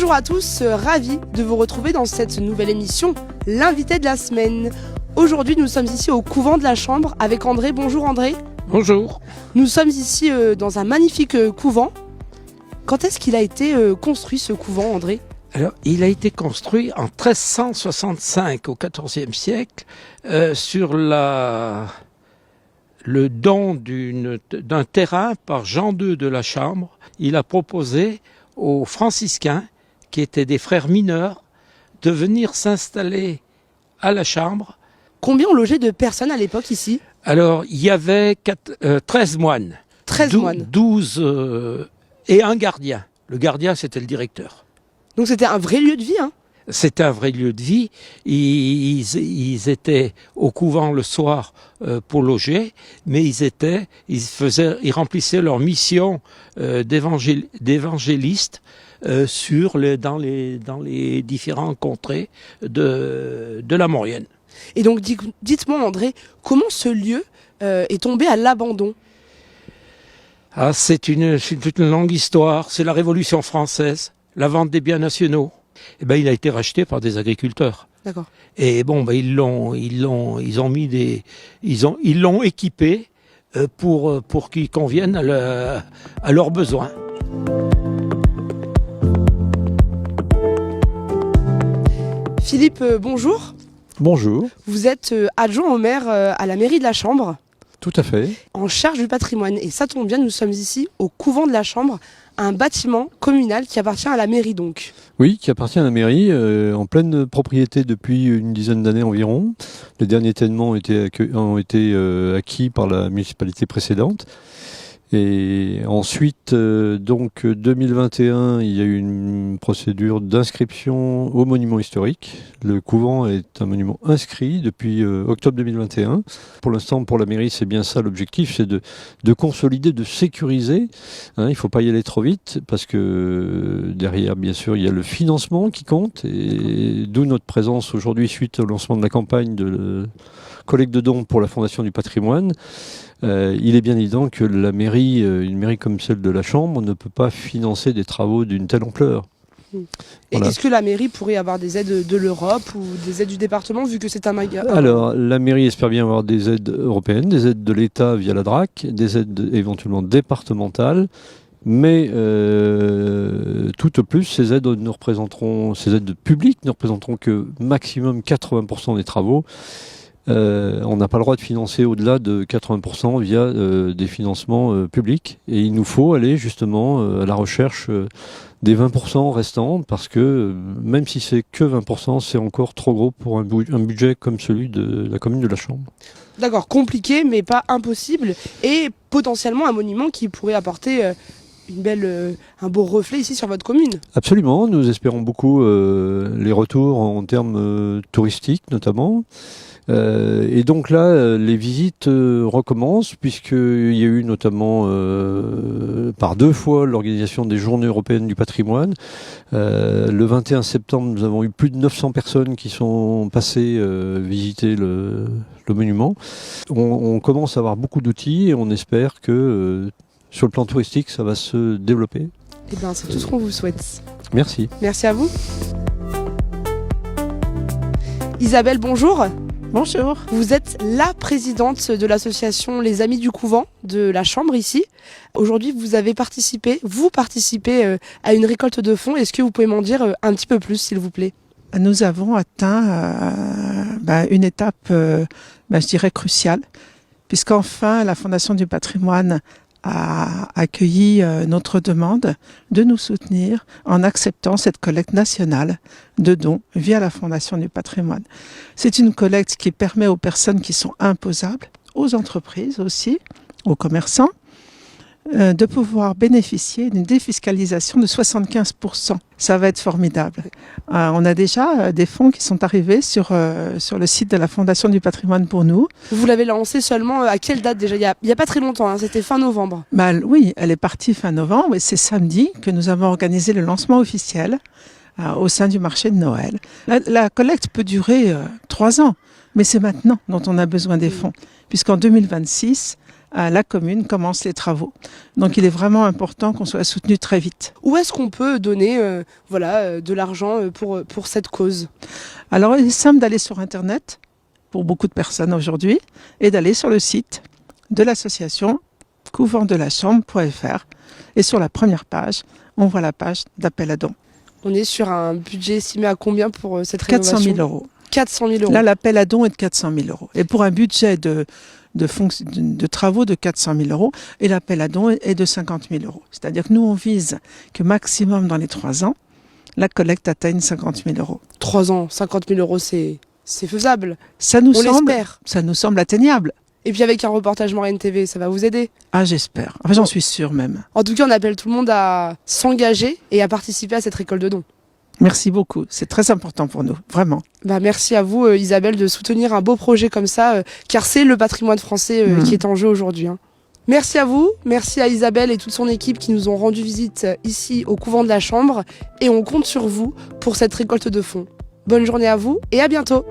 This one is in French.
Bonjour à tous, ravi de vous retrouver dans cette nouvelle émission, l'invité de la semaine. Aujourd'hui, nous sommes ici au couvent de la Chambre avec André. Bonjour André. Bonjour. Nous sommes ici dans un magnifique couvent. Quand est-ce qu'il a été construit ce couvent, André ? Alors, il a été construit en 1365, au XIVe siècle, sur le don d'un terrain par Jean II de la Chambre. Il a proposé aux franciscains, qui étaient des frères mineurs, de venir s'installer à la Chambre. Combien on logeait de personnes à l'époque ici ? Alors, il y avait 13 moines. 13 moines. 12 et un gardien. Le gardien, c'était le directeur. Donc c'était un vrai lieu de vie, hein ? C'était un vrai lieu de vie. Ils étaient au couvent le soir pour loger, mais ils remplissaient leur mission d'évangéliste dans les différents contrées de la Maurienne. Et donc dites-moi André, comment ce lieu est tombé à l'abandon ? Ah, c'est une longue histoire. C'est la Révolution française, la vente des biens nationaux. Eh ben, il a été racheté par des agriculteurs. D'accord. Et bon, ben, ils l'ont équipé pour qu'il convienne à leurs besoins. Philippe, bonjour. Bonjour. Vous êtes adjoint au maire à la mairie de la Chambre. Tout à fait. En charge du patrimoine. Et ça tombe bien, nous sommes ici au couvent de la Chambre, un bâtiment communal qui appartient à la mairie donc. Oui, qui appartient à la mairie, en pleine propriété depuis une dizaine d'années environ. Les derniers ténements ont été acquis par la municipalité précédente. Et ensuite, donc 2021, il y a eu une procédure d'inscription au monument historique. Le couvent est un monument inscrit depuis octobre 2021. Pour l'instant, pour la mairie, c'est bien ça l'objectif, c'est de consolider, de sécuriser. Il ne faut pas y aller trop vite parce que derrière, bien sûr, il y a le financement qui compte. Et d'où notre présence aujourd'hui suite au lancement de la campagne de collecte de dons pour la Fondation du patrimoine. Il est bien évident que la mairie, une mairie comme celle de la Chambre, ne peut pas financer des travaux d'une telle ampleur. Et voilà. Est-ce que la mairie pourrait avoir des aides de l'Europe ou des aides du département vu que c'est un magasin ? Alors, la mairie espère bien avoir des aides européennes, des aides de l'État via la DRAC, des aides éventuellement départementales. Mais tout au plus, ces aides publiques ne représenteront que maximum 80% des travaux. On n'a pas le droit de financer au-delà de 80% via des financements publics. Et il nous faut aller justement à la recherche des 20% restants parce que même si c'est que 20%, c'est encore trop gros pour un budget comme celui de la commune de la Chambre. D'accord, compliqué mais pas impossible et potentiellement un monument qui pourrait apporter un beau reflet ici sur votre commune. Absolument, nous espérons beaucoup les retours en termes touristiques notamment. Et donc là, les visites recommencent puisqu'il y a eu notamment par 2 fois l'organisation des Journées européennes du patrimoine. Le 21 septembre, nous avons eu plus de 900 personnes qui sont passées visiter le monument. On commence à avoir beaucoup d'outils et on espère que sur le plan touristique, ça va se développer. Eh bien, c'est tout ce qu'on vous souhaite. Merci. Merci à vous. Isabelle, bonjour. Bonjour. Vous êtes la présidente de l'association Les Amis du Couvent de la Chambre ici. Aujourd'hui, vous participez à une récolte de fonds. Est-ce que vous pouvez m'en dire un petit peu plus, s'il vous plaît ? Nous avons atteint une étape, je dirais, cruciale, puisqu'enfin, la Fondation du patrimoine a accueilli notre demande de nous soutenir en acceptant cette collecte nationale de dons via la Fondation du patrimoine. C'est une collecte qui permet aux personnes qui sont imposables, aux entreprises aussi, aux commerçants, de pouvoir bénéficier d'une défiscalisation de 75%. Ça va être formidable. On a déjà des fonds qui sont arrivés sur le site de la Fondation du patrimoine pour nous. Vous l'avez lancé seulement à quelle date déjà ? Il y a pas très longtemps, c'était fin novembre. Oui, elle est partie fin novembre et c'est samedi que nous avons organisé le lancement officiel au sein du marché de Noël. La collecte peut durer 3 ans, mais c'est maintenant dont on a besoin des fonds, puisqu'en 2026, la commune commence les travaux. Donc il est vraiment important qu'on soit soutenu très vite. Où est-ce qu'on peut donner de l'argent pour cette cause? Alors il est simple d'aller sur Internet, pour beaucoup de personnes aujourd'hui, et d'aller sur le site de l'association couventdeLaChambre.fr. Et sur la première page, on voit la page d'appel à dons. On est sur un budget estimé à combien pour cette rénovation? 400 000 euros. 400 000 euros. Là, l'appel à dons est de 400 000 euros. Et pour un budget de travaux de 400 000 euros, et l'appel à dons est de 50 000 euros. C'est-à-dire que nous, on vise que maximum dans les 3 ans, la collecte atteigne 50 000 euros. 3 ans, 50 000 euros, c'est faisable. Ça nous l'espère. Ça nous semble atteignable. Et puis avec un reportage Moraine TV, ça va vous aider? Ah, j'espère. Enfin, j'en suis sûre même. En tout cas, on appelle tout le monde à s'engager et à participer à cette récolte de dons. Merci beaucoup. C'est très important pour nous, vraiment. Merci à vous, Isabelle, de soutenir un beau projet comme ça, car c'est le patrimoine français qui est en jeu aujourd'hui. Merci à vous, merci à Isabelle et toute son équipe qui nous ont rendu visite ici au couvent de la Chambre. Et on compte sur vous pour cette récolte de fonds. Bonne journée à vous et à bientôt.